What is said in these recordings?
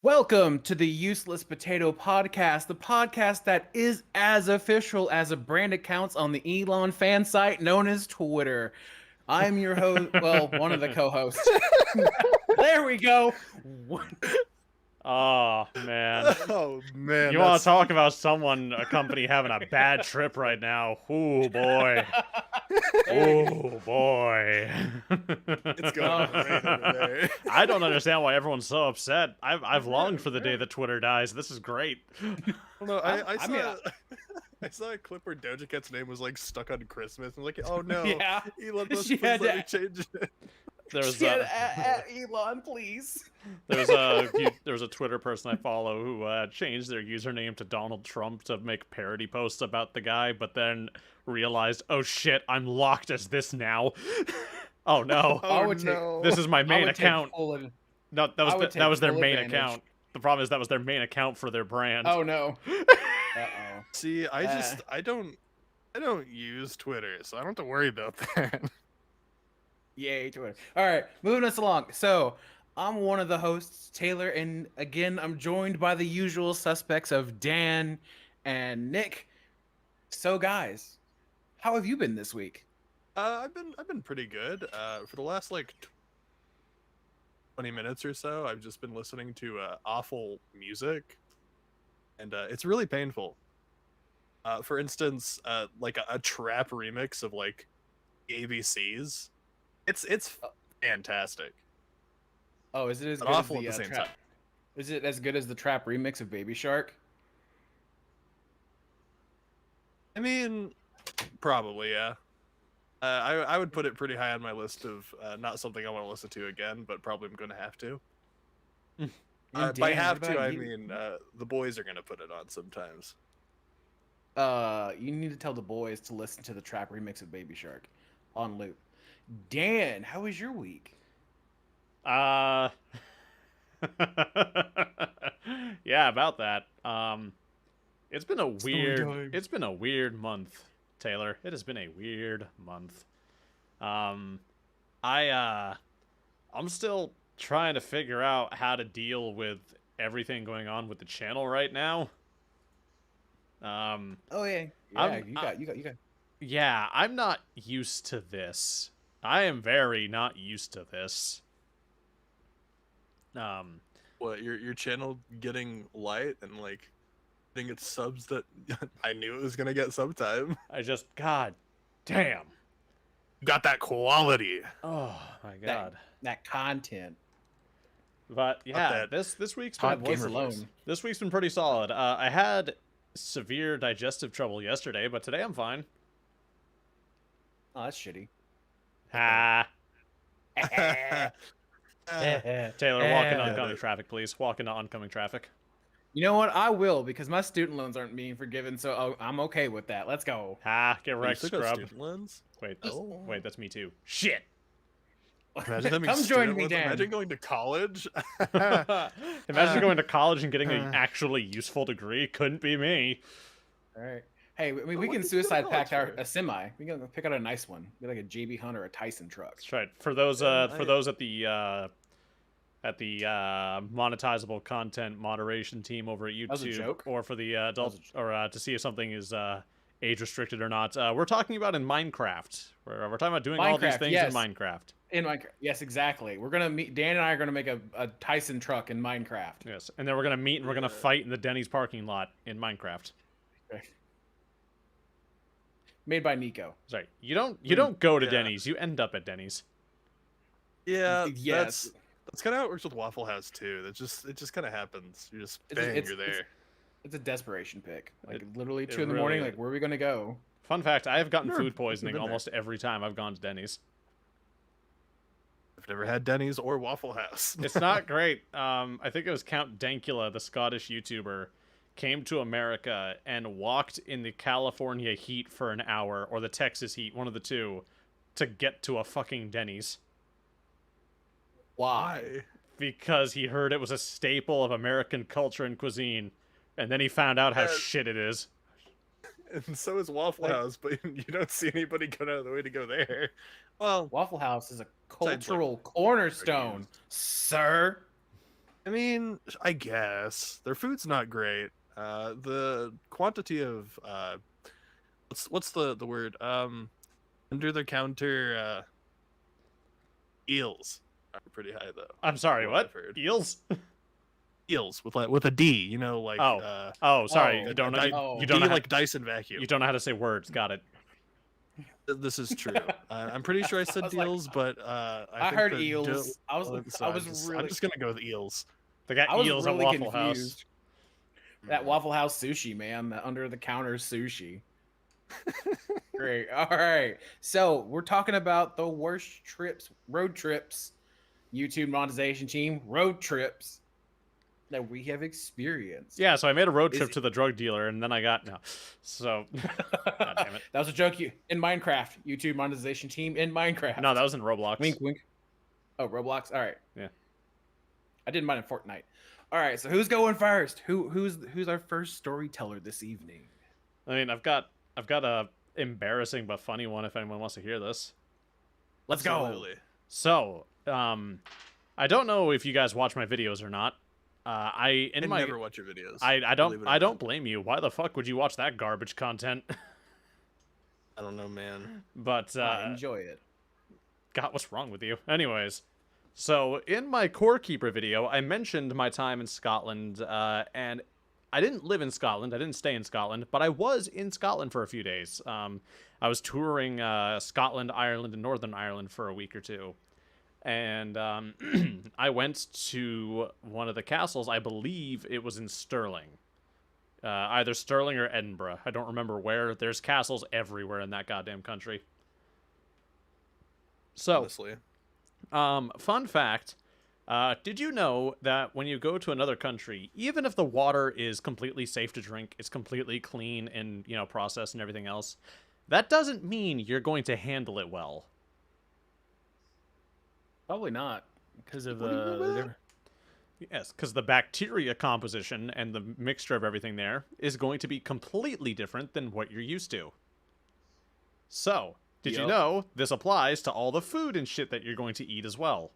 Welcome to the Useless Potato Podcast, the podcast that is as official as a brand accounts on the Elon fan site known as Twitter. I'm your host, well, one of the co-hosts. There we go. Oh man. Oh man, You want to talk about a company having a bad trip right now? Ooh boy. Oh boy. It's going great over there. I don't understand why everyone's so upset. I've longed for the day that Twitter dies. This is great. No, I saw a clip where Doja Cat's name was like stuck on Christmas. I'm like, oh no, Yeah. Elon Musk, She please had let me to- change it. There was Elon, please. there was a Twitter person I follow who changed their username to Donald Trump to make parody posts about the guy, but then realized, oh shit, I'm locked as this now. Oh no. Oh no. This is my main account. No, I would that was their take full main advantage. account. The problem is that was their main account for their brand. Oh no. Uh-oh. See, I don't use Twitter, so I don't have to worry about that. Yay, Twitter. All right, moving us along. So, I'm one of the hosts, Taylor, and again, I'm joined by the usual suspects of Dan and Nick. So, guys, how have you been this week? I've been pretty good. For the last like 20 minutes or so, I've just been listening to awful music, and it's really painful. For instance, like a trap remix of like ABCs. It's fantastic. Oh, is it as But good awful as at the same time. Is it as good as the trap remix of Baby Shark? I mean, probably, yeah. I would put it pretty high on my list of not something I want to listen to again, but probably I'm going to have to. And By Dan, have what to, about I you? mean the boys are going to put it on sometimes. You need to tell the boys to listen to the trap remix of Baby Shark on loop. Dan, how was your week? Yeah, about that. It's been a time. weird month, Taylor. It has been a weird month. I'm still trying to figure out how to deal with everything going on with the channel right now. Oh yeah, I'm- you got. Yeah, I'm not used to this. I am very not used to this. What, your channel getting light and like getting its subs that I knew it was going to get sometime. God damn. Got that quality. Oh my god. That content. But yeah, that this week's Hot been voice alone. this week's been pretty solid. I had severe digestive trouble yesterday, but today I'm fine. Oh, that's shitty. Ha. Taylor, walk into Eh. oncoming traffic, please. Walk into oncoming traffic. You know what? I will because my student loans aren't being forgiven, so I'm okay with that. Let's go. Ha, get You wrecked, still got scrub. student loans? Wait, Oh. wait, that's me too. Shit. Imagine having Come join student me, loans. Dan. Imagine going to college. Imagine going to college and getting an actually useful degree. Couldn't be me. All right. Hey, I mean, we What can did you go to suicide college pact our for? a semi. We can pick out a nice one. Get like a JB Hunt or a Tyson truck. That's right. For those Yeah, for those at the monetizable content moderation team over at was a YouTube, joke. or for the adult, was a or to see if something is age restricted or not. We're talking about in Minecraft. We're talking about doing all these Minecraft, things yes. in Minecraft. In Minecraft. Yes, exactly. We're gonna meet. Dan and I are gonna make a Tyson truck in Minecraft. Yes, and then we're gonna meet and we're gonna fight in the Denny's parking lot in Minecraft. Made by Neko. Sorry, you don't go to Yeah. Denny's. You end up at Denny's. Yeah, Yes. that's kind of how it works with Waffle House too. It just kind of happens. You just It's- bang, it's- you're there. It's a desperation pick. Like It- literally it 2 in the really morning. is. Like where are we gonna go? Fun fact: I have gotten Sure, food poisoning been there. almost every time I've gone to Denny's. I've never had Denny's or Waffle House. It's not great. I think it was Count Dankula, the Scottish YouTuber, came to America and walked in the California heat for an hour, or the Texas heat, one of the two, to get to a fucking Denny's. Why? Because he heard it was a staple of American culture and cuisine, and then he found out how shit it is. And so is Waffle Like- House, but you don't see anybody going out of the way to go there. Well, Waffle House is a Besides, like, cultural cornerstone, sir. I mean, I guess their food's not great. The quantity of what's the word? Under the counter eels are pretty high though. I'm sorry, What I've what? heard. Eels? Eels with a D, like Oh. Oh, sorry. Oh, You don't know. oh. You don't D know. like Dyson vacuum. You don't know how to say words. Got it. This is true. I'm pretty sure I said was like- deals, but I think heard the eels. I was I'm just gonna go with eels. They got I was eels really at Waffle confused. House. That Waffle House sushi, man, the under the counter sushi. Great. All right. So we're talking about the worst road trips, YouTube monetization team, road trips that we have experienced. Yeah, so I made a road Is trip it- to the drug dealer, and then I got no. So, God damn it. That was a joke. In Minecraft, YouTube monetization team in Minecraft. No, that was in Roblox. wink, wink. Oh, Roblox. All right. Yeah. I did mine in Fortnite. All right. So who's going first? Who's our first storyteller this evening? I mean, I've got a embarrassing but funny one if anyone wants to hear this. Let's go. Absolutely. So, I don't know if you guys watch my videos or not. I never watch your videos. I believe it or don't not. blame you. Why the fuck would you watch that garbage content? I don't know, man. But I enjoy it. God, what's wrong with you? Anyways, so in my Core Keeper video, I mentioned my time in Scotland, and I didn't live in Scotland. I didn't stay in Scotland, but I was in Scotland for a few days. I was touring Scotland, Ireland, and Northern Ireland for a week or two. And I went to one of the castles. I believe it was in Stirling. Either Stirling or Edinburgh. I don't remember where. There's castles everywhere in that goddamn country. So, Honestly. fun fact. Did you know that when you go to another country, even if the water is completely safe to drink, it's completely clean and, processed and everything else, that doesn't mean you're going to handle it well. Probably not because of What do you mean by the. that? Yes, because the bacteria composition and the mixture of everything there is going to be completely different than what you're used to. So, did you Yup. know this applies to all the food and shit that you're going to eat as well?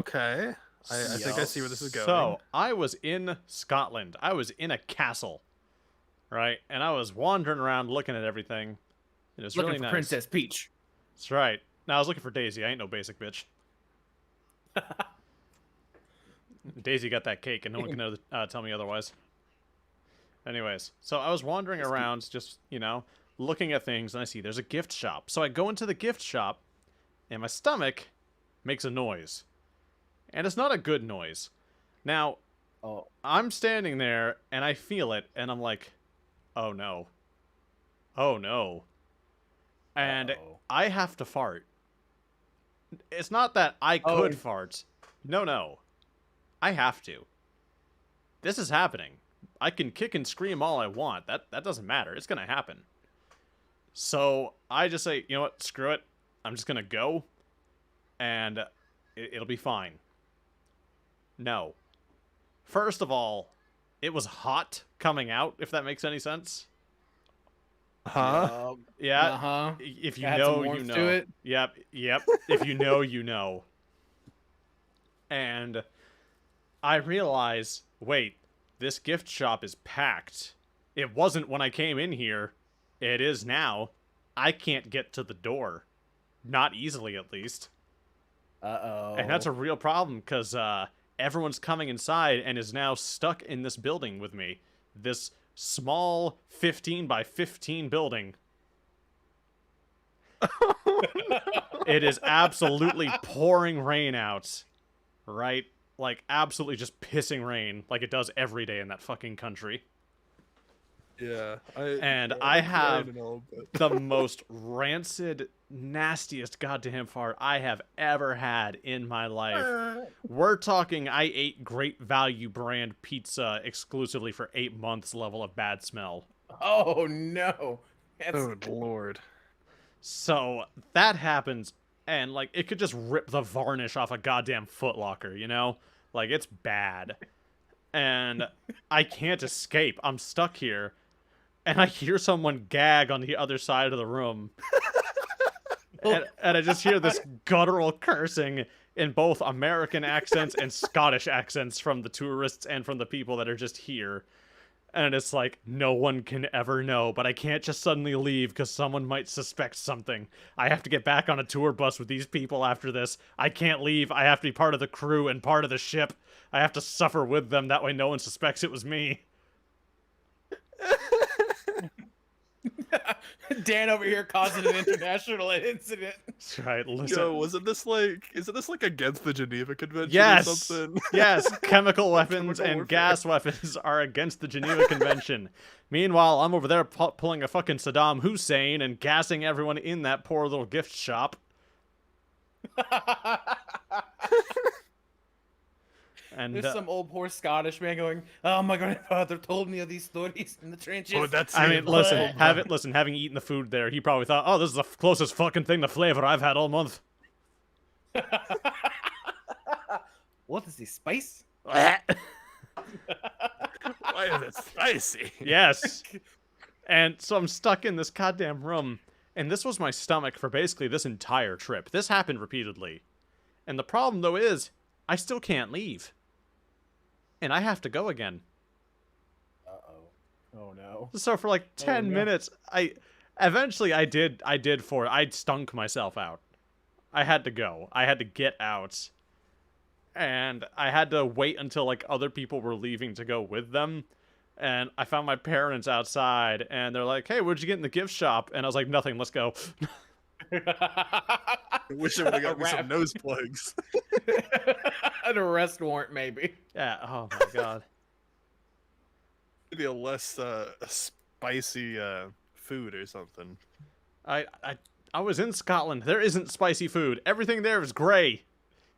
Okay. I think I see where this is going. So, I was in Scotland. I was in a castle, right? And I was wandering around looking at everything. It was Looking really for nice. Princess Peach. That's right. Now, I was looking for Daisy. I ain't no basic bitch. Daisy got that cake, and no one can tell me otherwise. Anyways, so I was wandering around, just, looking at things, and I see there's a gift shop. So I go into the gift shop, and my stomach makes a noise. And it's not a good noise. Now, Oh, I'm standing there, and I feel it, and I'm like, oh no. Oh no. And Uh-oh. I have to fart. It's not that I could fart. No. I have to. This is happening. I can kick and scream all I want. That doesn't matter. It's gonna happen. So I just say, you know what? Screw it. I'm just gonna go, and it'll be fine. No. First of all, it was hot coming out, if that makes any sense. Huh? Yeah. Uh-huh. If you Add some know, you warmth know. to it. Yep. If you know, you know. And I realize, wait, this gift shop is packed. It wasn't when I came in here. It is now. I can't get to the door. Not easily, at least. Uh-oh. And that's a real problem, because everyone's coming inside and is now stuck in this building with me. This small 15 by 15 building. It is absolutely pouring rain out. Right? Like, absolutely just pissing rain, like it does every day in that fucking country. Yeah. I have and all, but- the most rancid, nastiest goddamn fart I have ever had in my life. We're talking I ate Great Value brand pizza exclusively for 8 months level of bad smell. Oh no. That's... Oh Lord. So that happens, and like it could just rip the varnish off a goddamn Foot Locker, Like it's bad. And I can't escape. I'm stuck here. And I hear someone gag on the other side of the room. And I just hear this guttural cursing. in both American accents and Scottish accents from the tourists and from the people that are just here. And it's like, no one can ever know, but I can't just suddenly leave because someone might suspect something. I have to get back on a tour bus with these people after this. I can't leave. I have to be part of the crew and part of the ship. I have to suffer with them. That way no one suspects it was me. Dan over here causing an international incident. That's right, listen. Yo, isn't this like against the Geneva Convention or Yes, something? yes, chemical weapons Chemical and warfare. gas weapons are against the Geneva Convention. Meanwhile, I'm over there pulling a fucking Saddam Hussein and gassing everyone in that poor little gift shop. And There's some old poor Scottish man going, "Oh, my grandfather told me of these stories in the trenches." Oh, that's I it. mean, listen, having eaten the food there, he probably thought, oh, this is the closest fucking thing to flavor I've had all month. What is this, spice? Why is it spicy? Yes. And so I'm stuck in this goddamn room, and this was my stomach for basically this entire trip. This happened repeatedly. And the problem, though, is I still can't leave. And I have to go again. Uh-oh. Oh, no. So for like 10 no. minutes, I stunk myself out. I had to go. I had to get out. And I had to wait until like other people were leaving to go with them. And I found my parents outside, and they're like, "Hey, what'd you get in the gift shop?" And I was like, "Nothing, let's go." I wish I would have got me some nose plugs. An arrest warrant, maybe. Yeah, oh my god. Maybe a less spicy food or something. I was in Scotland. There isn't spicy food. Everything there is gray.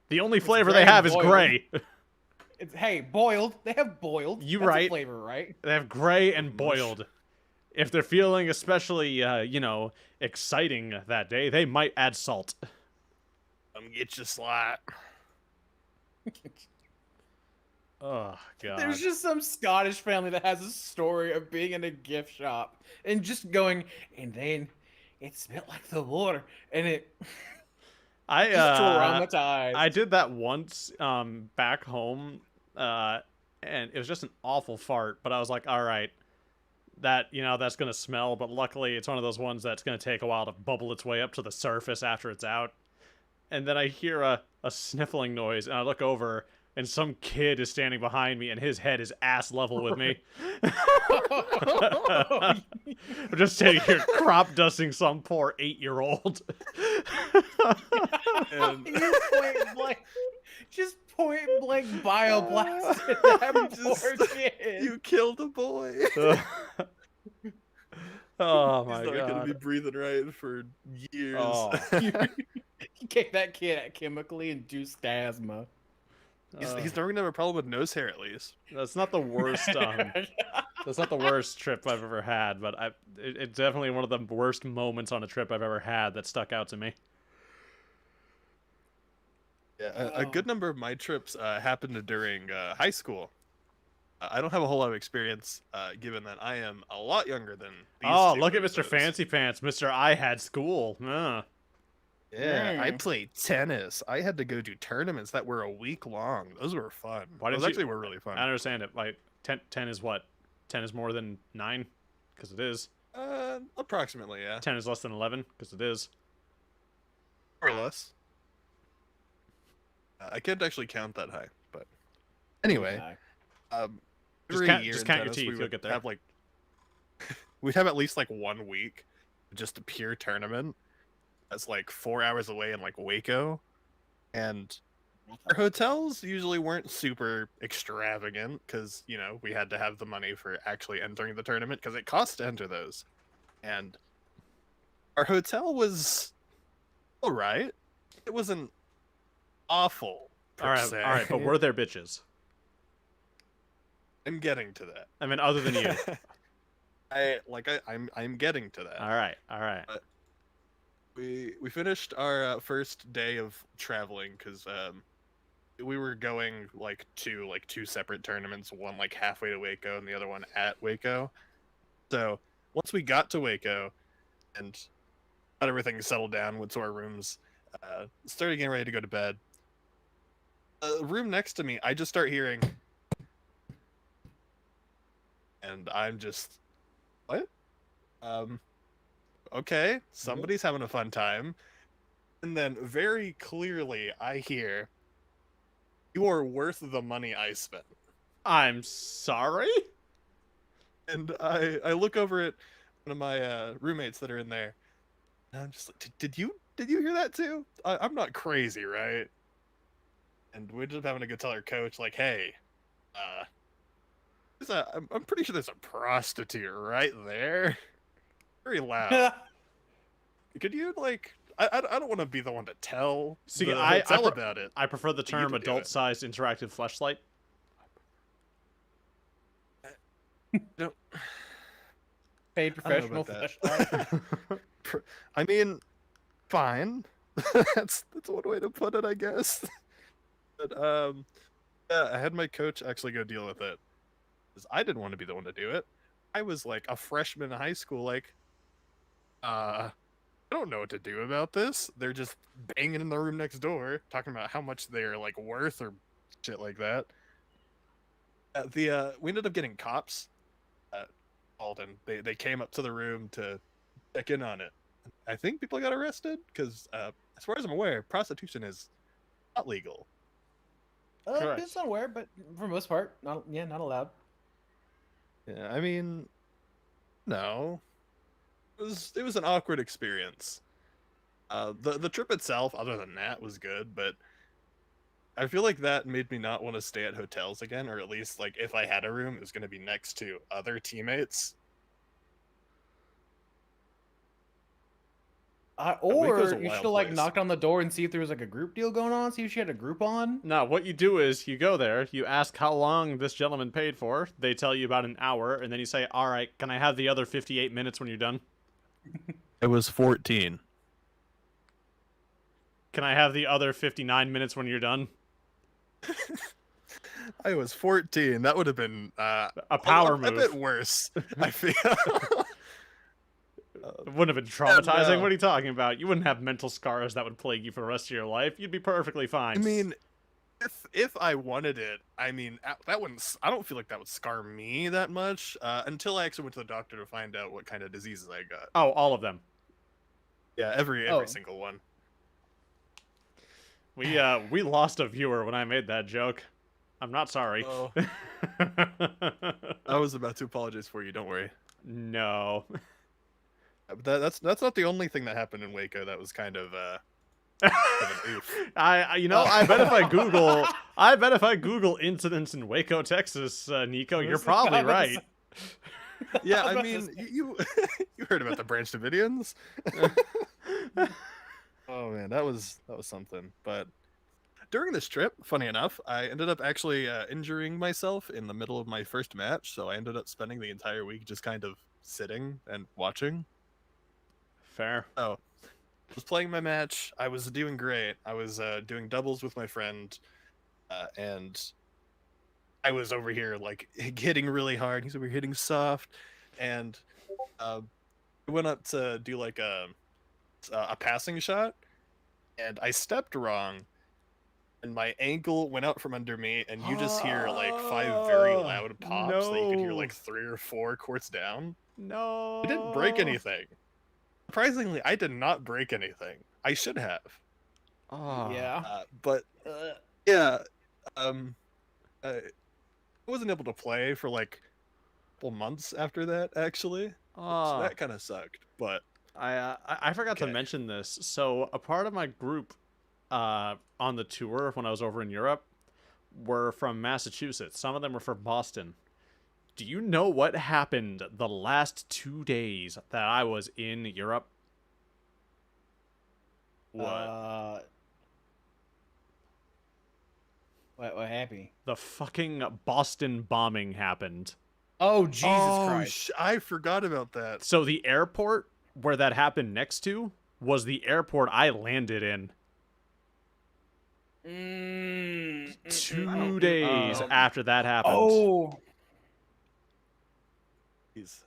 The only flavor gray they have and is boiled. gray. It's, hey, boiled. They have boiled. You That's right. a flavor, right? They have gray and Mush. boiled. If they're feeling especially, exciting that day, they might add salt. Get your slot. Oh, God. There's just some Scottish family that has a story of being in a gift shop and just going, and then it smelled like the water, and it just traumatized. I did that once back home, and it was just an awful fart, but I was like, all right, that's going to smell, but luckily it's one of those ones that's going to take a while to bubble its way up to the surface after it's out. And then I hear a sniffling noise, and I look over, and some kid is standing behind me, and his head is ass level with me. I'm just sitting here crop dusting some poor 8-year-old. And Just point blank bioblasted that poor kid. you killed a boy. Oh my He's not gonna god. be breathing right for years. Oh. You gave that kid chemically induced asthma. He's never gonna have a problem with nose hair, at least. That's not the worst. That's not the worst trip I've ever had, but it's definitely one of the worst moments on a trip I've ever had that stuck out to me. Yeah, a good number of my trips happened during high school. I don't have a whole lot of experience, given that I am a lot younger than these Oh, two look at Mr. bozos. Fancy Pants, Mr. I had school. Yeah, I Mm. played tennis. I had to go do tournaments that were a week long. Those were fun. Why Those did you- actually were really fun. I understand it. Like 10 is what? 10 is more than 9 because it is. Approximately, yeah. 10 is less than 11 because it is. More or less. I can't actually count that high, but anyway, every year just in count your tennis, teeth, we you'll would get there. have like we'd have at least like 1 week, just a pure tournament. That's like 4 hours away in like Waco, and our hotels usually weren't super extravagant because we had to have the money for actually entering the tournament because it costs to enter those, and our hotel was all right. It wasn't awful. Per All se. right, but were there bitches? I'm getting to that. I mean, other than you. I'm getting to that. All right. We finished our first day of traveling because we were going to two separate tournaments, one like halfway to Waco and the other one at Waco. So once we got to Waco and got everything settled down, went to our rooms, started getting ready to go to bed. room next to me, I just start hearing, and I'm just, what? Okay, somebody's having a fun time. And then very clearly I hear, "You are worth the money I spent." I'm sorry? And I look over at one of my roommates that are in there, and I'm just like, did you hear that too? I'm not crazy, right? And we're just having to go tell our coach, like, hey, uh, I'm pretty sure there's a prostitute right there. Very loud. Could you, like, I don't want to be the one to tell See, the hotel about it. I prefer the but you term can do it. adult-sized interactive fleshlight. No, Paid I don't know professional about flashlight. that. I mean, fine. That's one way to put it, I guess. But yeah, I had my coach actually go deal with it because I didn't want to be the one to do it. I was like a freshman in high school, like, I don't know what to do about this. They're just banging in the room next door, talking about how much they're like worth or shit like that. We ended up getting cops called, and they came up to the room to check in on it. I think people got arrested because, as far as I'm aware, prostitution is not legal. Correct. It's not aware, but for the most part, not allowed. Yeah, I mean, no, it was an awkward experience. The trip itself, other than that, was good, but I feel like that made me not want to stay at hotels again, or at least like if I had a room, it was going to be next to other teammates. Waco's Or a you wild should have like place. knocked on the door and see if there was like a group deal going on. See if she had a group on. No, what you do is you go there, you ask how long this gentleman paid for, they tell you about an hour, and then you say, all right, can I have the other 58 minutes when you're done? It was 14. Can I have the other 59 minutes when you're done? I was 14. That would have been A power a move. bit worse. I feel. It wouldn't have been traumatizing. no. What are you talking about? You wouldn't have mental scars that would plague you for the rest of your life. You'd be perfectly fine. I mean, if I wanted it, I mean that wouldn't. I don't feel like that would scar me that much until I actually went to the doctor to find out what kind of diseases I got. Oh, all of them. Yeah, every Oh. single one. We lost a viewer when I made that joke. I'm not sorry. Oh, I was about to apologize for you. Don't worry. No. But that's not the only thing that happened in Waco. That was kind of an oof. I bet if I Google incidents in Waco, Texas, Nico, you're probably right. Yeah, I mean, you you heard about the Branch Davidians? Oh man, that was something. But during this trip, funny enough, I ended up actually injuring myself in the middle of my first match, so I ended up spending the entire week just kind of sitting and watching. Fair. Oh, I was playing my match. I was doing great. I was doing doubles with my friend, and I was over here like hitting really hard. He's over here hitting soft, and I went up to do like a passing shot, and I stepped wrong, and my ankle went out from under me, and you just hear like 5 very loud pops that you could hear no. like 3 or 4 courts down. No. I didn't break anything. Surprisingly, I did not break anything. I should have. Oh. Yeah. But yeah, I wasn't able to play for like a couple months after that, actually. So Oh. that kind of sucked. But I forgot to Okay. mention this. So a part of my group on the tour when I was over in Europe were from Massachusetts. Some of them were from Boston. Do you know what happened the last 2 days that I was in Europe? What? What happened? The fucking Boston bombing happened. Oh Jesus oh, Christ! I forgot about that. So the airport where that happened next to was the airport I landed in. 2 days after that happened. Oh. Jeez.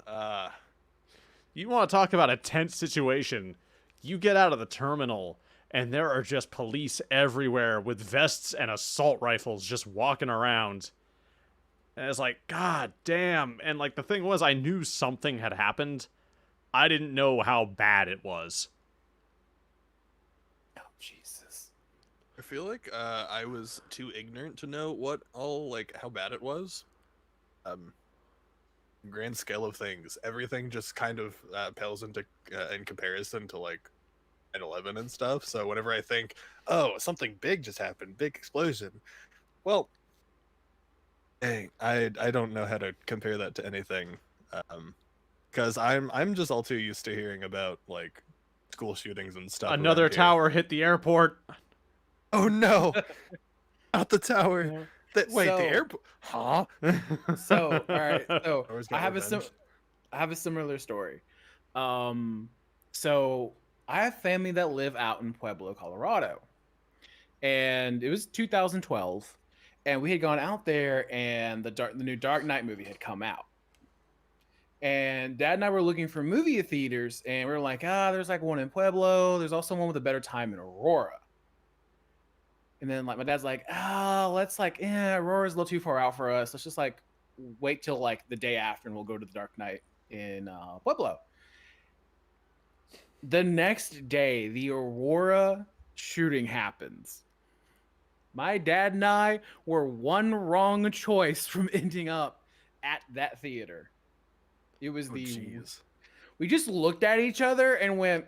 You want to talk about a tense situation. You get out of the terminal, and there are just police everywhere with vests and assault rifles just walking around. And it's like, God damn. And like the thing was, I knew something had happened. I didn't know how bad it was. Oh, Jesus. I feel like I was too ignorant to know how bad it was. Grand scale of things, everything just kind of pales into in comparison to like 9/11 and stuff. So whenever I think, oh, something big just happened, big explosion, well, dang, I don't know how to compare that to anything, because I'm just all too used to hearing about like school shootings and stuff Another around here. tower hit the airport. Oh no, not the tower. Yeah. Wait, the So, airport? Huh? so all right. So Always I got have revenge. I have a similar story. So I have family that live out in Pueblo, Colorado, and it was 2012, and we had gone out there, and the new Dark Knight movie had come out. And Dad and I were looking for movie theaters, and we were like, there's like one in Pueblo. There's also one with a better time in Aurora. And then like my dad's like, let's like, Aurora's a little too far out for us. Let's just like wait till like the day after, and we'll go to the Dark Knight in Pueblo. The next day, the Aurora shooting happens. My dad and I were one wrong choice from ending up at that theater. It was Oh jeez. we just looked at each other and went,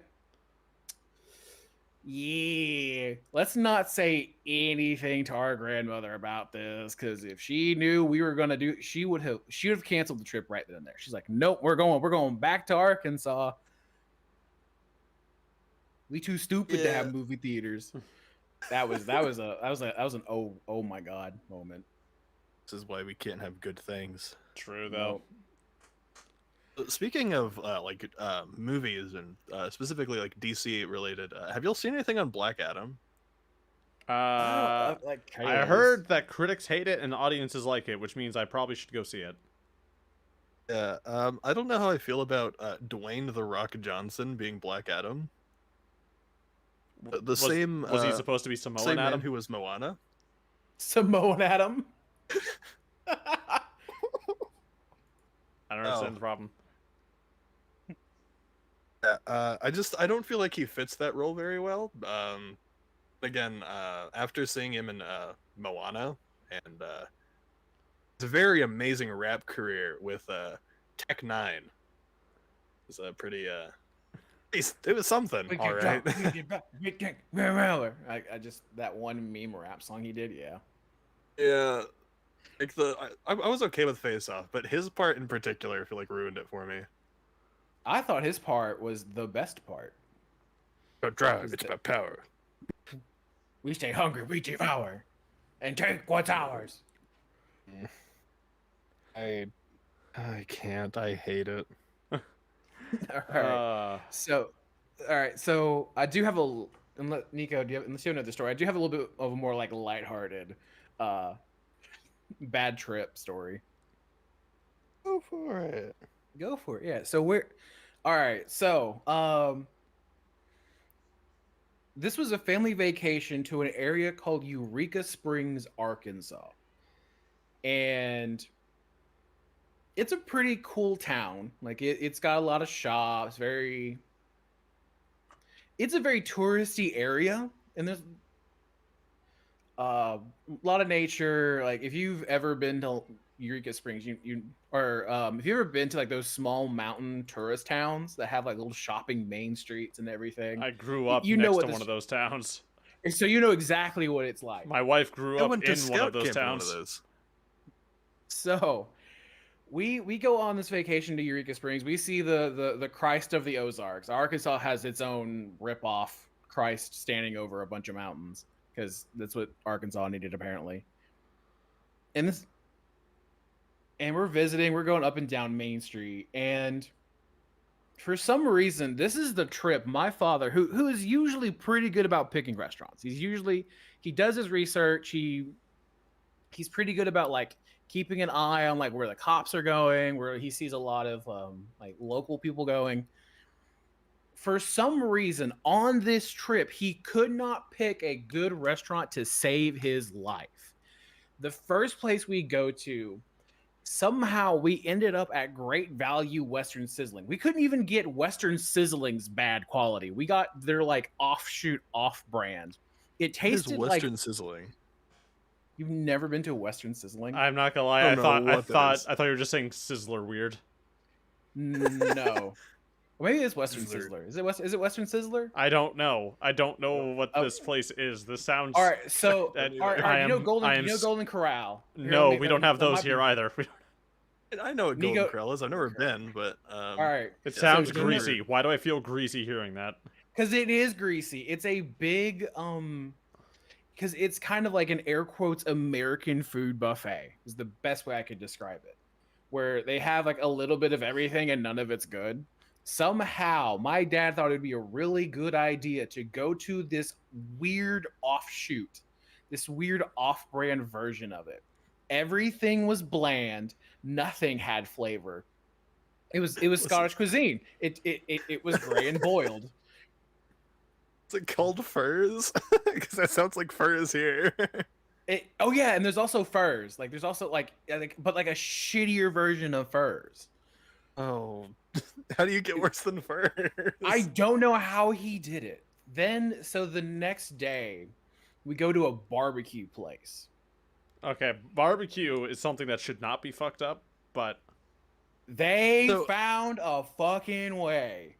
yeah, let's not say anything to our grandmother about this, because if she knew we were gonna do, she would have canceled the trip right then and there. She's like, nope, we're going back to Arkansas. We too stupid to have Yeah. movie theaters. That was an oh my god moment. This is why we can't have good things. True, though. Speaking of movies and specifically like DC related, have y'all seen anything on Black Adam? I heard that critics hate it and audiences like it, which means I probably should go see it. Yeah, I don't know how I feel about Dwayne the Rock Johnson being Black Adam. Was he supposed to be Samoan same Adam? man who was Moana. Samoan Adam. I don't understand the problem. Yeah, I don't feel like he fits that role very well. Again, after seeing him in Moana and it's a very amazing rap career with Tech Nine. It's a pretty it was something, all right. I just that one meme rap song he did, yeah. Yeah, like I was okay with Face Off, but his part in particular, I feel like ruined it for me. I thought his part was the best part. About drive, it's about power. We stay hungry, we devour, and take what's ours. I can't. I hate it. All right. All right. So I do have Nico, unless you have another story, I do have a little bit of a more like lighthearted, bad trip story. Go for it. Go for it. Yeah. So all right. So, this was a family vacation to an area called Eureka Springs, Arkansas. And it's a pretty cool town. Like it's got a lot of shops, it's a very touristy area, and there's a lot of nature. Like if you've ever been to Eureka Springs, if you've ever been to like those small mountain tourist towns that have like little shopping main streets and everything. I grew up You know next what to this- one of those towns. So you know exactly what it's like. My wife grew I up went to in one scout of those camp in one towns. of those. So we go on this vacation to Eureka Springs. We see the Christ of the Ozarks. Arkansas has its own ripoff Christ standing over a bunch of mountains, because that's what Arkansas needed apparently. And we're visiting. We're going up and down Main Street, and for some reason, this is the trip my father, who is usually pretty good about picking restaurants. He does his research. He's pretty good about like keeping an eye on like where the cops are going, where he sees a lot of like local people going. For some reason, on this trip, he could not pick a good restaurant to save his life. The first place we go to, somehow we ended up at Great Value Western Sizzling. We couldn't even get Western Sizzling's bad quality. We got their like offshoot off brand. It There's tasted like Western sizzling. you've never been to a Western Sizzling? I'm not gonna lie. I I don't know thought I what that thought is. I thought you were just saying Sizzler weird. No. Well, maybe it's Western Sizzler. Sizzler. Is it Western Sizzler? I don't know. I don't know what Oh. this place is. This sounds. All right, so that- all right, I you know am- Golden, I am you know s- Golden Corral. Here, No, let me- we don't have that those might here be- either. I know what Nico- Golden Corral is. I've never been, but All right, It Yeah, sounds so- greasy. Why do I feel greasy hearing that? because it is greasy. It's a big because it's kind of like an air quotes American food buffet is the best way I could describe it, where they have like a little bit of everything and none of it's good. Somehow, my dad thought it'd be a really good idea to go to this weird offshoot, this weird off-brand version of it. Everything was bland. Nothing had flavor. It was Scottish cuisine. It was gray and boiled. is it called Furs? Because that sounds like furs here. Oh yeah, and there's also furs. Like there's also but like a shittier version of furs. Oh, how do you get worse than furs? I don't know how he did it. Then so the next day, we go to a barbecue place. Okay, barbecue is something that should not be fucked up, but They So- found a fucking way.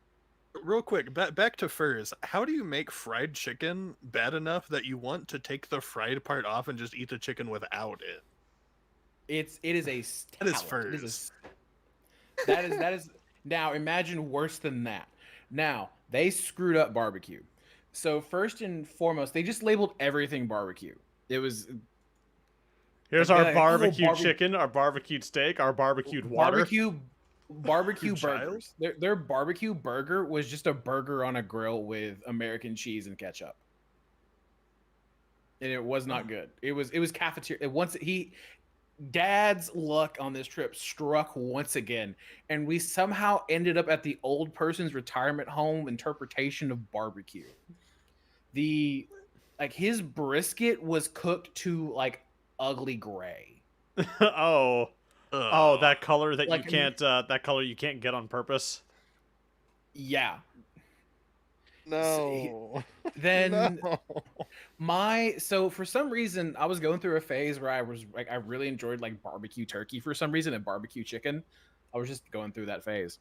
Real quick, back to furs. How do you make fried chicken bad enough that you want to take the fried part off and just eat the chicken without it? It is a That is talent. It is a furs. that is now imagine worse than that. Now they screwed up barbecue. So first and foremost, they just labeled everything barbecue. It was here's Like, our yeah, barbecue barbe- chicken, our barbecued steak, our barbecued water. barbecue Good child. burgers. Their barbecue burger was just a burger on a grill with American cheese and ketchup. And it was not good. It was cafeteria. Dad's luck on this trip struck once again, and we somehow ended up at the old person's retirement home interpretation of barbecue. His brisket was cooked to like ugly gray. Oh, Ugh. that color that Like, you can't that color you can't get on purpose. Yeah. no. Then No. so for some reason I was going through a phase where I was like I really enjoyed like barbecue turkey for some reason and barbecue chicken. I was just going through that phase.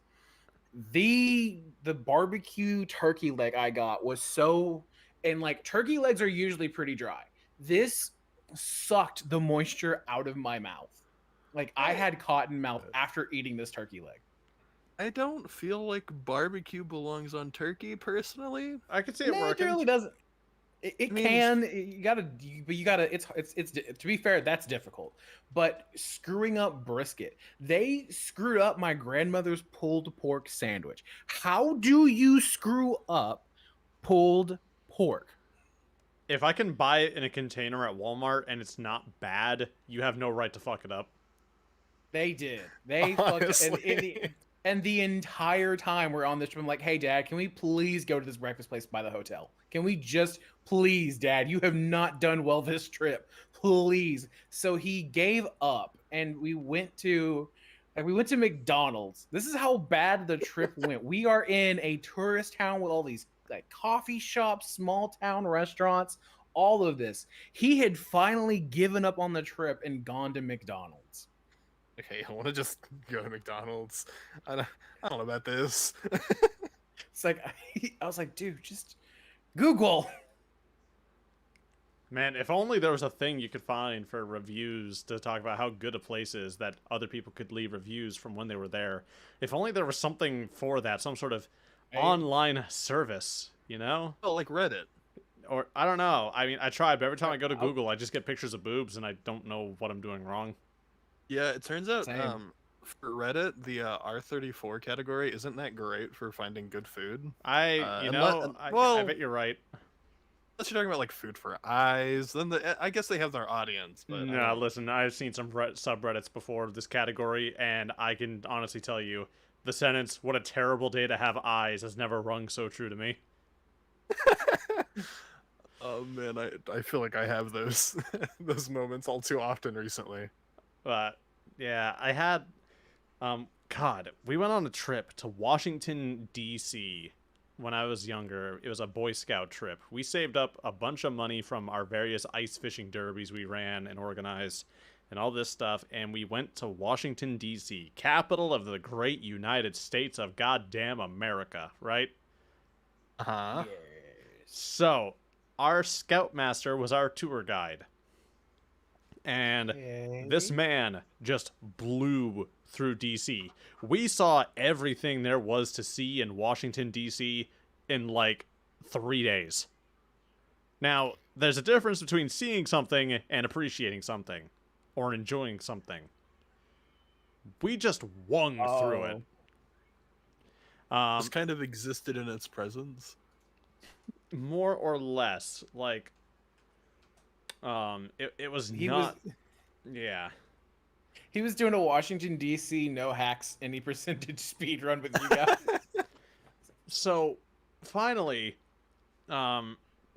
The barbecue turkey leg I got was so and like turkey legs are usually pretty dry. This sucked the moisture out of my mouth. Like I had cotton mouth after eating this turkey leg. I don't feel like barbecue belongs on turkey personally. I could see it No, it working. really doesn't. It I mean, can. You gotta. It's. To be fair, that's difficult. But screwing up brisket, they screwed up my grandmother's pulled pork sandwich. How do you screw up pulled pork? If I can buy it in a container at Walmart and it's not bad, you have no right to fuck it up. They did. They fucked. Honestly. And the entire time we're on this trip, I'm like, hey, Dad, can we please go to this breakfast place by the hotel? Can we just please, Dad? You have not done well this trip. Please. So he gave up and we went to McDonald's. This is how bad the trip went. We are in a tourist town with all these like coffee shops, small town restaurants, all of this. He had finally given up on the trip and gone to McDonald's. Okay, I want to just go to McDonald's. I don't know about this. It's like I was like, dude, just Google. Man, if only there was a thing you could find for reviews to talk about how good a place is that other people could leave reviews from when they were there. If only there was something for that, some sort of Hey. online service, you know? Oh, like Reddit. Or I don't know. I mean, I tried, but every time I go to I'll- Google, I just get pictures of boobs and I don't know what I'm doing wrong. Yeah, it turns out Same. for Reddit, the R34 category isn't that great for finding good food. You I well- bet you're right. Unless you're talking about like food for eyes, then I guess they have their audience. But I No, don't- listen, I've seen some subreddits before of this category, and I can honestly tell you, The sentence, "What a terrible day to have eyes," has never rung so true to me. Oh man, I feel like I have those those moments all too often recently. But yeah, I had God, we went on a trip to Washington D.C. when I was younger. It was a Boy Scout trip. We saved up a bunch of money from our various ice fishing derbies we ran and organized and all this stuff, and we went to Washington D.C., capital of the great United States of goddamn America, right? Uh-huh. Yes. So, our scoutmaster was our tour guide. And this man just blew through DC. We saw everything there was to see in Washington, DC in like 3 days. Now, there's a difference between seeing something and appreciating something, or enjoying something. We just wung through it. Just kind of existed in its presence. More or less. Like, it was He not... was Yeah. he was doing a Washington D.C. no hacks any percentage speed run with you guys. So, finally,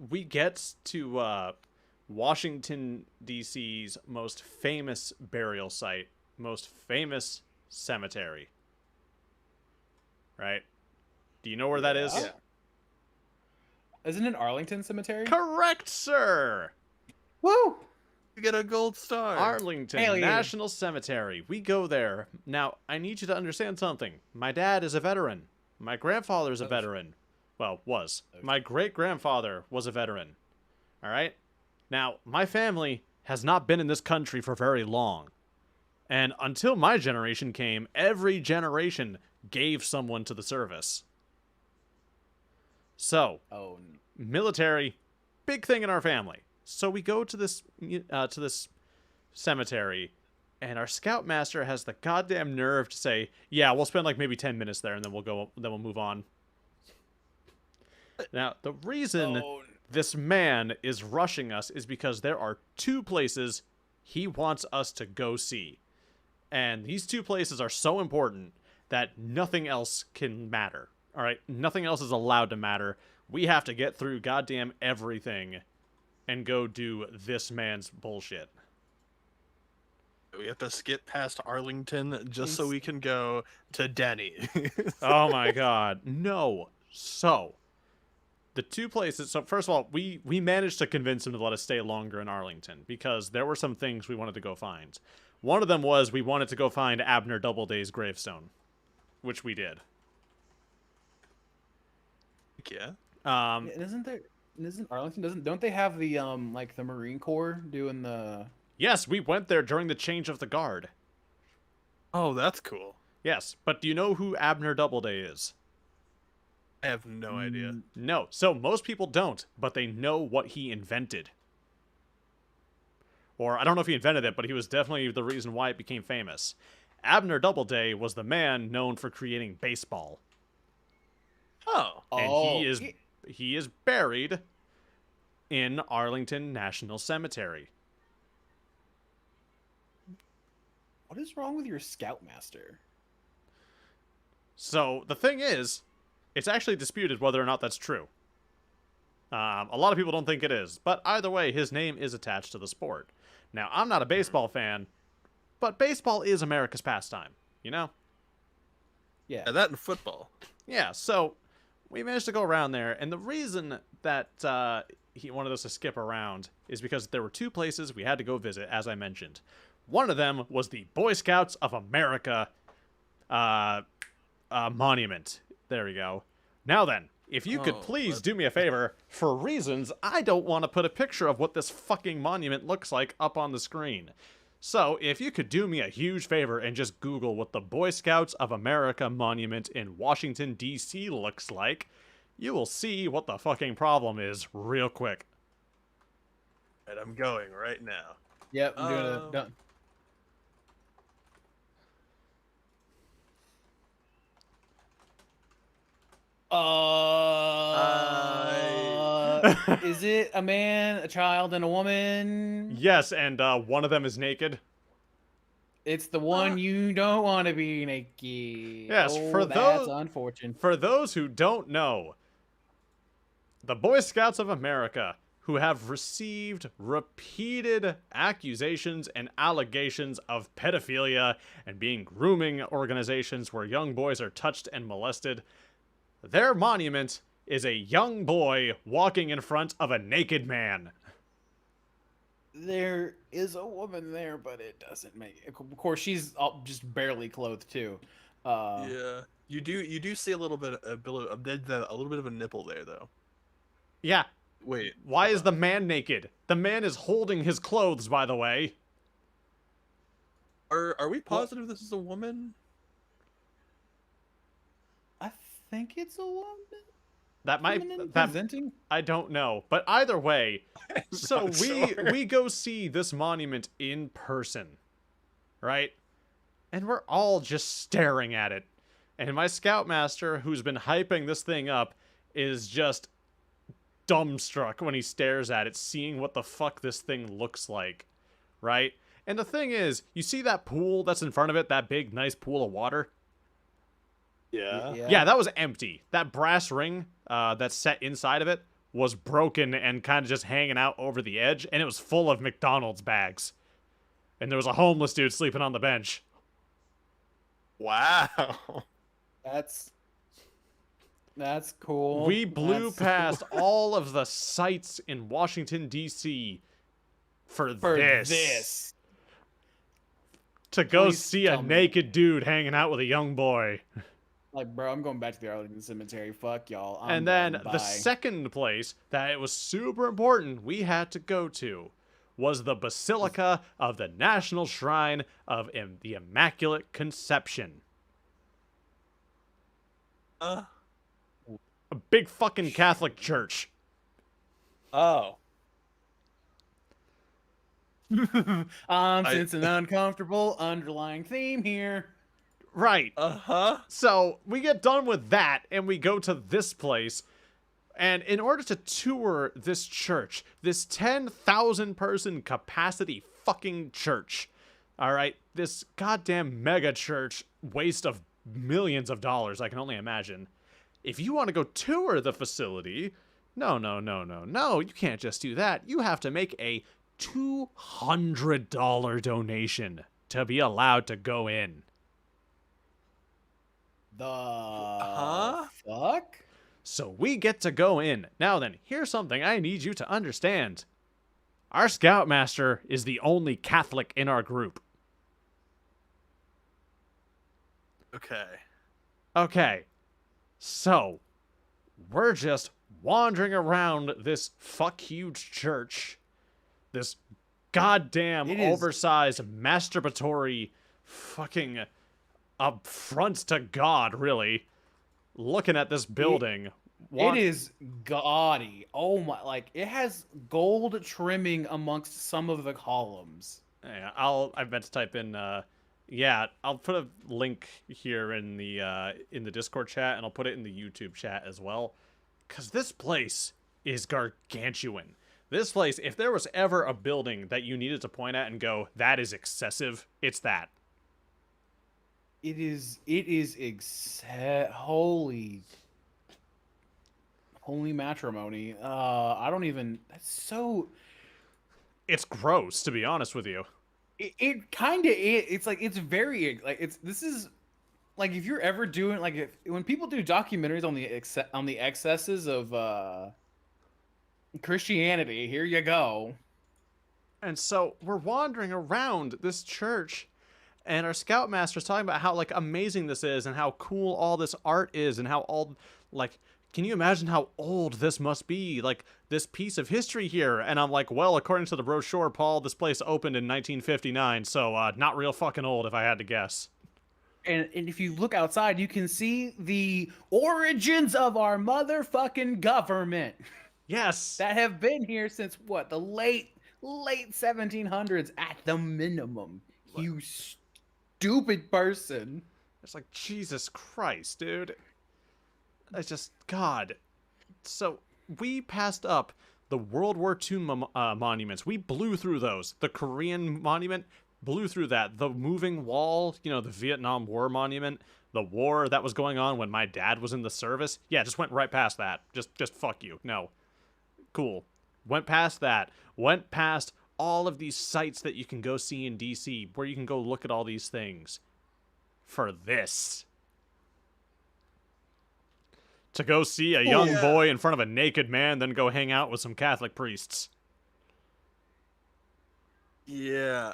we get to Washington, D.C.'s most famous burial site, most famous cemetery. Right? Do you know where that is? Yeah. Isn't it Arlington Cemetery? Correct, sir! Woo! You get a gold star. Arlington Hell yeah. National Cemetery. We go there. Now, I need you to understand something. My dad is a veteran. My grandfather's a veteran. Well, was. My great-grandfather was a veteran. All right? Now, my family has not been in this country for very long. And until my generation came, every generation gave someone to the service. So, Oh, military, big thing in our family. So we go to this cemetery, and our scoutmaster has the goddamn nerve to say, "Yeah, we'll spend like maybe 10 minutes there, and then we'll move on." Now, the reason this man is rushing us is because there are 2 places he wants us to go see, and these 2 places are so important that nothing else can matter. All right, nothing else is allowed to matter. We have to get through goddamn everything and go do this man's bullshit. We have to skip past Arlington just so we can go to Denny. Oh my god. No. So, the 2 places... So, first of all, we managed to convince him to let us stay longer in Arlington because there were some things we wanted to go find. One of them was we wanted to go find Abner Doubleday's gravestone, which we did. Yeah. and isn't Arlington don't they have the like the Marine Corps doing the Yes, we went there during the change of the guard. Oh, that's cool. Yes, but do you know who Abner Doubleday is? I have no idea. No. So most people don't, but they know what he invented. Or I don't know if he invented it, but he was definitely the reason why it became famous. Abner Doubleday was the man known for creating baseball. Oh. And he is buried in Arlington National Cemetery. What is wrong with your scoutmaster? So the thing is, it's actually disputed whether or not that's true. A lot of people don't think it is, but either way, his name is attached to the sport. Now, I'm not a baseball fan, but baseball is America's pastime, you know? Yeah. Yeah, that and football. Yeah, so we managed to go around there, and the reason that he wanted us to skip around is because there were 2 places we had to go visit, as I mentioned. One of them was the Boy Scouts of America monument. There we go. Now then, if you could please do me a favor, for reasons, I don't want to put a picture of what this fucking monument looks like up on the screen. So, if you could do me a huge favor and just Google what the Boy Scouts of America monument in Washington, D.C. looks like, you will see what the fucking problem is real quick. And I'm going right now. Yep, I'm doing it. Done. Is it a man, a child, and a woman? Yes, and one of them is naked. It's the one you don't want to be, Nikki. Yes, Oh, that's unfortunate. for those who don't know, the Boy Scouts of America, who have received repeated accusations and allegations of pedophilia and being grooming organizations where young boys are touched and molested, their monument is a young boy walking in front of a naked man. There is a woman there, but it doesn't make it. Of course, she's just barely clothed too. Yeah, you do see a little bit of a nipple there though. Yeah. Wait, Why is the man naked? The man is holding his clothes, by the way. are we positive this is a woman? I think it's a woman. That might Feminine that presenting. I don't know, but either way, so not we sure. we go see this monument in person, right? And we're all just staring at it. And my scoutmaster, who's been hyping this thing up, is just dumbstruck when he stares at it, seeing what the fuck this thing looks like, right? And the thing is, you see that pool that's in front of it, that big, nice pool of water? Yeah, that was empty. That brass ring that's set inside of it was broken and kind of just hanging out over the edge, and it was full of McDonald's bags. And there was a homeless dude sleeping on the bench. Wow. That's cool. We blew past all of the sites in Washington, D.C. for this. To go Please see a tell me. naked dude hanging out with a young boy. Like, bro, I'm going back to the Arlington Cemetery. Fuck y'all. And then the second place that it was super important we had to go to was the Basilica of the National Shrine of the Immaculate Conception. A big fucking Catholic church. Oh. I'm sensing an uncomfortable underlying theme here. Right. Uh-huh. So we get done with that and we go to this place. And in order to tour this church, this 10,000 person capacity fucking church, all right, this goddamn mega church, waste of millions of dollars, I can only imagine. If you want to go tour the facility, no, you can't just do that. You have to make a $200 donation to be allowed to go in. The fuck? So we get to go in. Now then, here's something I need you to understand. Our Scoutmaster is the only Catholic in our group. Okay. So, we're just wandering around this fuck huge church. This goddamn oversized masturbatory fucking affront to God, really. Looking at this building. It is gaudy. Oh my, like, it has gold trimming amongst some of the columns. Yeah, I meant to type in I'll put a link here in the Discord chat, and I'll put it in the YouTube chat as well. Cause this place is gargantuan. This place, if there was ever a building that you needed to point at and go, that is excessive, it's that. It is holy matrimony. I don't even, that's so, it's gross, to be honest with you. it kind of is. It's like, it's very, like, this is, like, if you're ever doing, like, when people do documentaries on the excesses of Christianity, here you go. And so we're wandering around this church, and our Scoutmaster's talking about how, like, amazing this is and how cool all this art is and how old, like, can you imagine how old this must be? Like, this piece of history here. And I'm like, well, according to the brochure, Paul, this place opened in 1959, so not real fucking old if I had to guess. And if you look outside, you can see the origins of our motherfucking government. Yes. That have been here since, what, the late 1700s at the minimum. You stupid person. It's like, Jesus Christ, dude. It's just, God. So, we passed up the World War II monuments. We blew through those. The Korean monument, blew through that. The moving wall, you know, the Vietnam War monument, the war that was going on when my dad was in the service. Yeah, just went right past that. Just fuck you. No. Cool. Went past that. Went past all of these sites that you can go see in DC where you can go look at all these things for this. To go see a young Yeah. boy in front of a naked man, then go hang out with some Catholic priests. Yeah.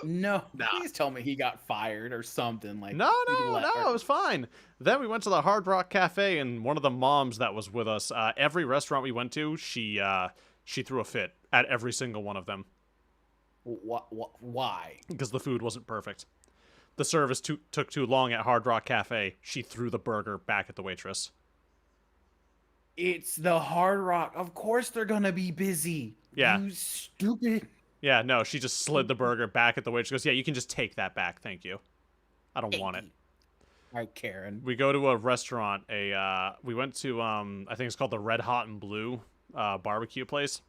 No, Nah. please tell me he got fired or something. Like No, he no, let- no, it was fine. Then we went to the Hard Rock Cafe, and one of the moms that was with us, every restaurant we went to, she threw a fit at every single one of them Why? because the food wasn't perfect. The service took too long at Hard Rock Cafe. She threw the burger back at the waitress. It's the Hard Rock. Of course they're gonna be busy. Yeah. You stupid. Yeah, no, she just slid the burger back at the waitress. She goes, yeah, you can just take that back, thank you. I don't want it. All right, Karen. We go to a restaurant. We went to I think it's called the Red Hot and Blue barbecue place.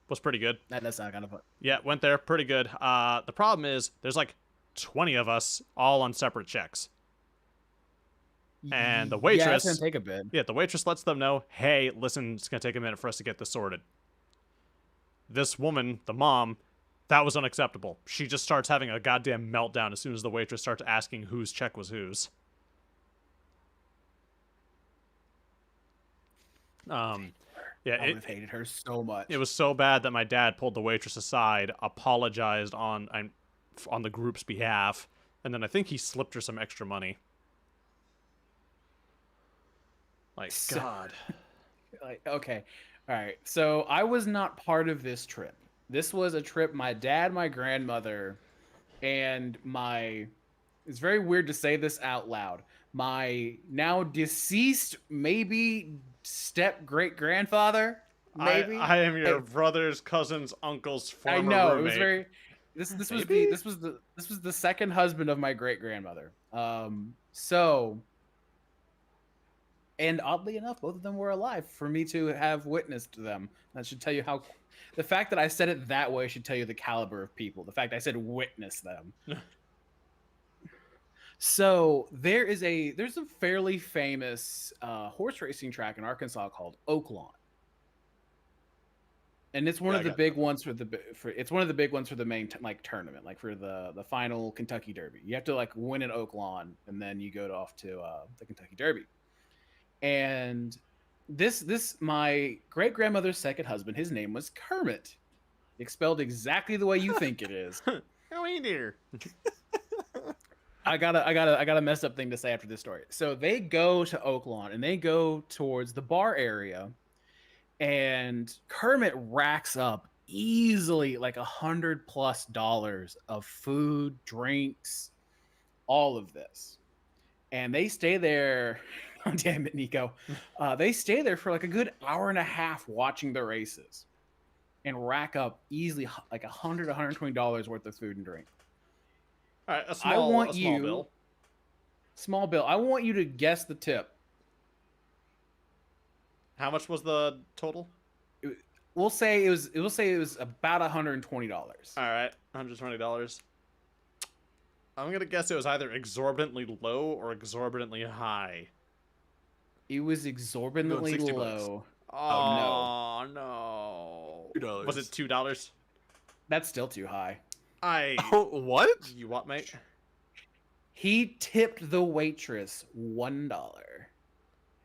Was pretty good. That's not gonna put. Yeah, went there, pretty good. The problem is there's like 20 of us all on separate checks. And the Yeah, waitress, it's gonna take a bit. yeah, the waitress lets them know, hey, listen, it's gonna take a minute for us to get this sorted. This woman, the mom, that was unacceptable. She just starts having a goddamn meltdown as soon as the waitress starts asking whose check was whose. Yeah, I would have hated her so much. it was so bad that my dad pulled the waitress aside, apologized on the group's behalf, and then I think he slipped her some extra money. Like, So- God. Like, okay, all right. So I was not part of this trip. This was a trip my dad, my grandmother, and my. It's very weird to say this out loud. My now deceased, maybe step great grandfather. Maybe I am your brother's cousin's uncle's former I know roommate. it was very. This was Maybe? this was the second husband of my great grandmother. So. And oddly enough, both of them were alive for me to have witnessed them. That should tell you how. The fact that I said it that way should tell you the caliber of people. The fact I said witness them. So there's a fairly famous horse racing track in Arkansas called Oaklawn, and it's one Yeah, of I the got big ones it's one of the big ones for the main like tournament, like for the final Kentucky Derby. You have to like win an Oaklawn, and then you go off to the Kentucky Derby. And this my great grandmother's second husband, his name was Kermit, spelled exactly the way you think it is. Oh, hey there. I got a messed up thing to say after this story. So they go to Oaklawn and they go towards the bar area, and Kermit racks up easily like $100+ of food, drinks, all of this, and they stay there. Oh, damn it, Nico. They stay there for like a good hour and a half watching the races, and rack up easily like $120 worth of food and drink. All right, a I want small you- bill. Small bill. I want you to guess the tip. How much was the total? We'll say it was about $120. All right, $120. I'm gonna guess it was either exorbitantly low or exorbitantly high. It was exorbitantly $60. low. Oh no! $2. Was it $2? That's still too high. Oh, what? You what, mate? He tipped the waitress $1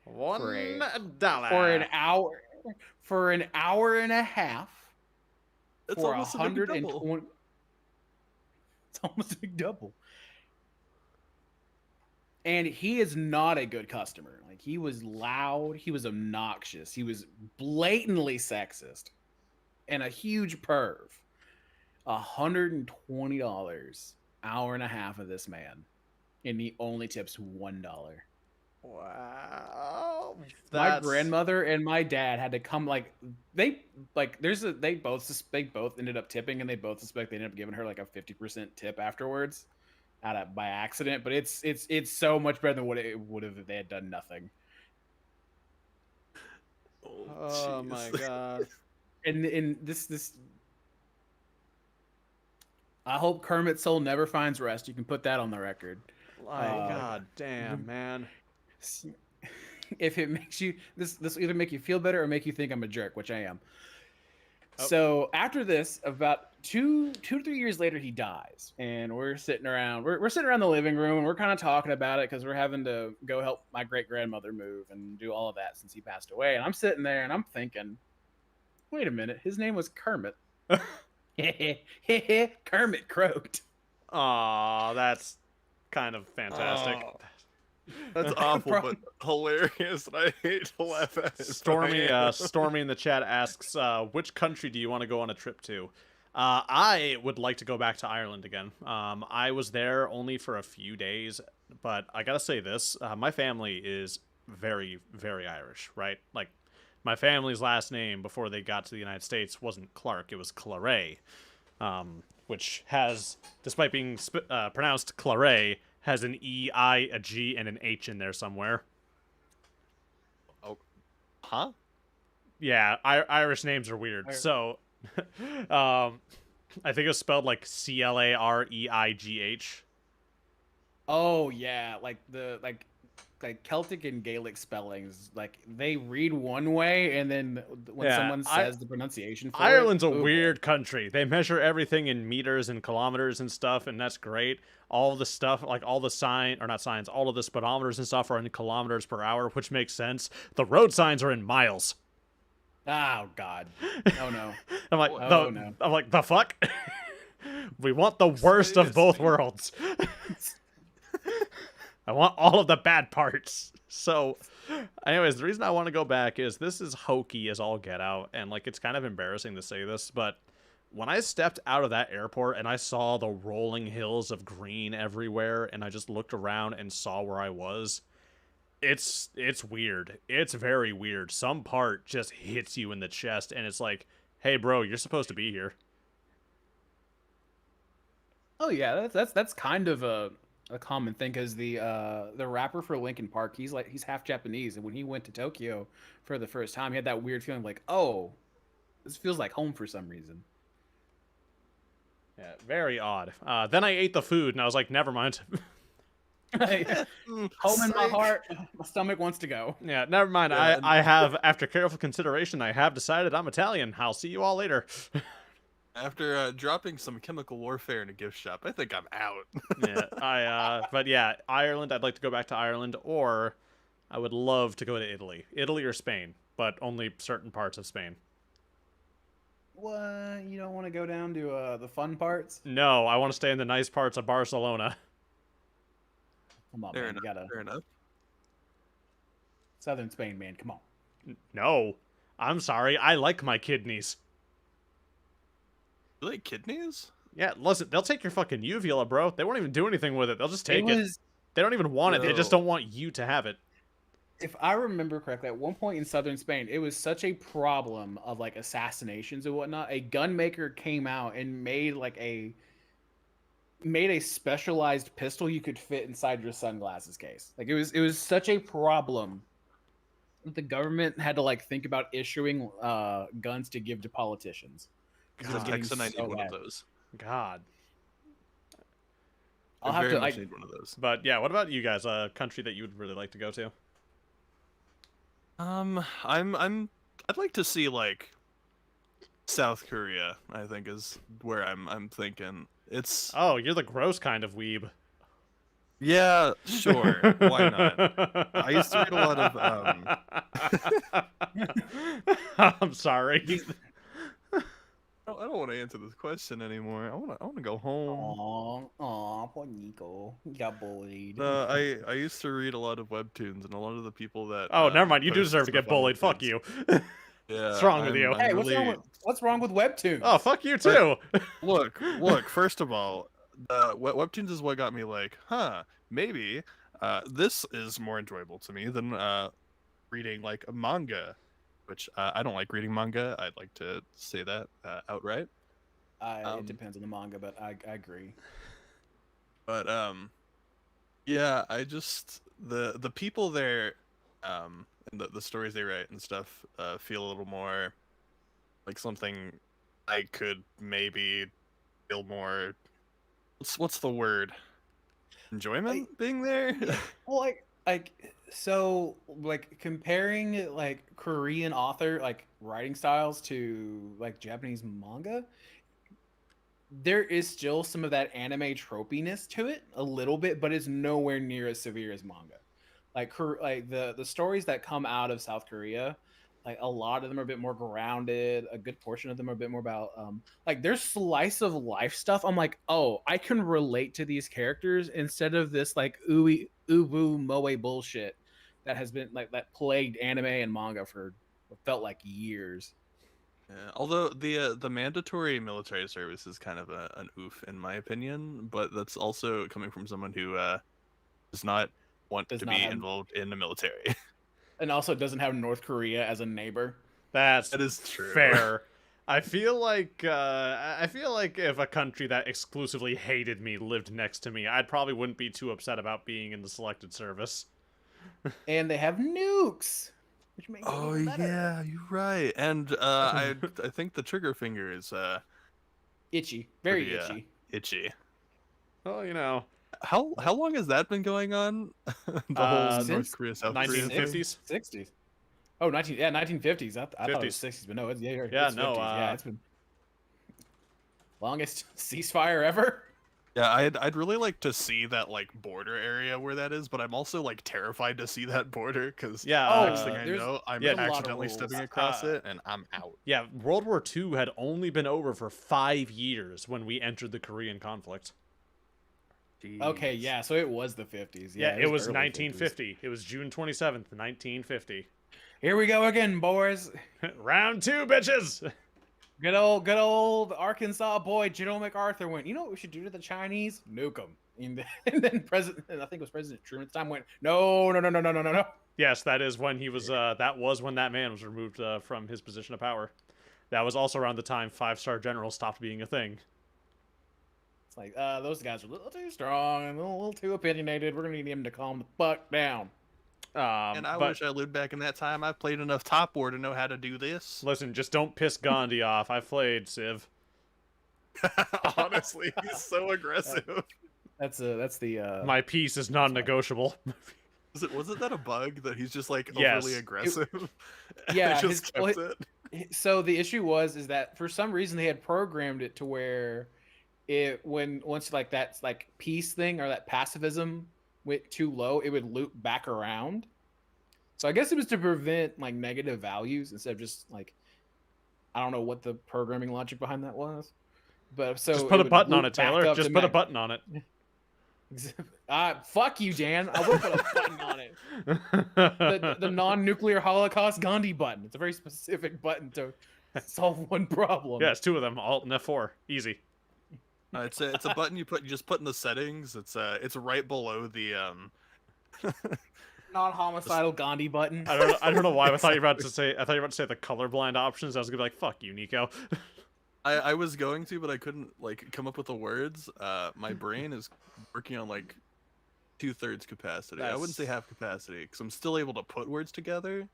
$1 for an hour and a half That's for almost a big double. 120. It's almost a big double. And he is not a good customer. Like, he was loud, he was obnoxious, he was blatantly sexist, and a huge perv. $120, hour and a half of this man, and he only tips $1. Wow. My grandmother and my dad had to come they both ended up tipping, and they both suspect they ended up giving her like a 50% tip afterwards by accident, but it's so much better than what it would have if they had done nothing. Oh my jeez. god. And this I hope Kermit's soul never finds rest. You can put that on the record. Like, god damn, man. If it makes you this will either make you feel better or make you think I'm a jerk, which I am. Oh. So after this, about two to 3 years later, he dies, and we're sitting around. We're sitting around the living room, and we're kind of talking about it because we're having to go help my great grandmother move and do all of that since he passed away. And I'm sitting there, and I'm thinking, wait a minute, his name was Kermit. Kermit croaked. Aw, that's kind of fantastic. Oh, that's awful, but hilarious. And I hate to laugh at it. Stormy in the chat asks, which country do you want to go on a trip to? I would like to go back to Ireland again. I was there only for a few days, but I gotta say this: my family is very, very Irish, right? Like, my family's last name before they got to the United States wasn't Clark; it was Clare, which has, despite being pronounced Clare, has an E, I, a G, and an H in there somewhere. Oh, huh? Yeah, Irish names are weird. So, I think it's spelled like Clareigh. Oh yeah, like Celtic and Gaelic spellings, like they read one way, and then when someone says the pronunciation for Ireland's it, a weird country. They measure everything in meters and kilometers and stuff, and that's great. All the stuff, like all the all of the speedometers and stuff are in kilometers per hour, which makes sense. The road signs are in miles. Oh God! Oh no! I'm like, no! I'm like, the fuck? We want the worst of both worlds. I want all of the bad parts. So, anyways, the reason I want to go back is this is hokey as all get out, and like it's kind of embarrassing to say this, but when I stepped out of that airport and I saw the rolling hills of green everywhere, and I just looked around and saw where I was, it's weird. It's very weird. Some part just hits you in the chest, and it's like, hey, bro, you're supposed to be here. Oh yeah, that's kind of a common thing because the rapper for Linkin Park, he's half Japanese, and when he went to Tokyo for the first time, he had that weird feeling like, oh, this feels like home for some reason. Yeah, very odd. Then I ate the food, and I was like, never mind. Home in my heart, my stomach wants to go. Yeah, never mind. Yeah, I have, after careful consideration, I have decided I'm Italian. I'll see you all later. After dropping some chemical warfare in a gift shop, I think I'm out. Yeah, but yeah, Ireland. I'd like to go back to Ireland, or I would love to go to Italy or Spain, but only certain parts of Spain. What? You don't want to go down to the fun parts? No, I want to stay in the nice parts of Barcelona. Come on, Fair man. enough. You gotta Fair enough. Southern Spain, man. Come on. No, I'm sorry. I like my kidneys. You like kidneys? Yeah, listen, they'll take your fucking uvula, bro. They won't even do anything with it. They'll just take it. They don't even want it. They just don't want you to have it. If I remember correctly, at one point in southern Spain, it was such a problem of like assassinations and whatnot. A gun maker came out and made a specialized pistol you could fit inside your sunglasses case. Like it was such a problem that the government had to like think about issuing guns to give to politicians. So Texan, I need one of those. God. I'll have to need one of those. But yeah, what about you guys? A country that you would really like to go to? I'd like to see like South Korea. I think is where I'm thinking. It's Oh, you're the gross kind of weeb. yeah, sure. Why not? I used to read a lot of I'm sorry. I don't want to answer this question anymore. I want to go home. Aw, poor Neko. He got bullied. I used to read a lot of webtoons, and a lot of the people that Oh, never mind. You do post deserve to get stuff on bullied. Fuck webtoons- you. Yeah, What's wrong with you? I'm Hey, really... what's wrong with webtoons? Oh, fuck you too. Look. First of all, webtoons is what got me like, maybe this is more enjoyable to me than reading like a manga, which I don't like reading manga. I'd like to say that outright. It depends on the manga, but I agree. But yeah, I just the people there, and the stories they write and stuff feel a little more like something I could maybe feel more what's the word? Enjoyment Like, being there? yeah, well, so like comparing like Korean author like writing styles to like Japanese manga, there is still some of that anime tropiness to it a little bit, but it's nowhere near as severe as manga. Like the stories that come out of South Korea, like a lot of them are a bit more grounded. A good portion of them are a bit more about like their slice of life stuff. I'm like, oh, I can relate to these characters instead of this like ooey ubu moe bullshit that has been like that plagued anime and manga for what felt like years. Yeah, although the mandatory military service is kind of an oof in my opinion, but that's also coming from someone who does not want Does to not be have, involved in the military. and also doesn't have North Korea as a neighbor. That's That is true. fair. I feel like if a country that exclusively hated me lived next to me, I probably wouldn't be too upset about being in the selected service. And they have nukes, which makes it Oh even better. yeah, you're right. And I think the trigger finger is Itchy, very pretty itchy. itchy. Well, you know, How long has that been going on? The whole North Since Korea South Korea thing. 1950s, 60s. Oh, 1950s. I thought it was 50s. 60s, but no, it's yeah, Yeah, it's no, 50s. Yeah, it's been longest ceasefire ever. Yeah, I'd really like to see that like border area where that is, but I'm also like terrified to see that border because Yeah, Oh, next thing I there's know, I'm yeah, a lot of accidentally rules. stepping across it and I'm out. yeah. World War II had only been over for 5 years when we entered the Korean conflict. Okay, Jeez. yeah, so it was the 50s. Yeah, it was early 1950. It was June 27th, 1950. 50s. Here we go again, boys. Round 2, bitches. Good old Arkansas boy General MacArthur went, you know what we should do to the Chinese? Nuke them. And then President, I think it was President Truman at the time, went, no, no, no, no, no, no, no, no. Yes, that is when he was. That was when that man was removed from his position of power. That was also around the time 5-star generals stopped being a thing. It's like, those guys are a little too strong and a little too opinionated. We're gonna need him to calm the fuck down. And I But wish I lived back in that time. I've played enough Top War to know how to do this. listen, just don't piss Gandhi off. I've played Civ. Honestly, he's so aggressive. That's the My peace is non-negotiable. Wasn't that a bug that he's just like Yes. overly aggressive? And Yeah, they just kept so the issue was that for some reason they had programmed it to where once like that like peace thing or that pacifism went too low, it would loop back around. So I guess it was to prevent like negative values instead of just like, I don't know what the programming logic behind that was, but so Just put it a would button on loop it, back Taylor. up Just to put a max- button on it. Fuck you, Dan. I will put a button on it. The non-nuclear Holocaust Gandhi button. It's a very specific button to solve one problem. Yeah, it's 2 of them. Alt and F4. Easy. it's a button you just put in the settings. It's right below the Non-homicidal Gandhi button. I don't know why. I thought you were about to say. I thought you were about to say the colorblind options. I was gonna be like, "Fuck you, Nico." I was going to, but I couldn't like come up with the words. My brain is working on like 2/3 capacity. I wouldn't say half capacity because I'm still able to put words together.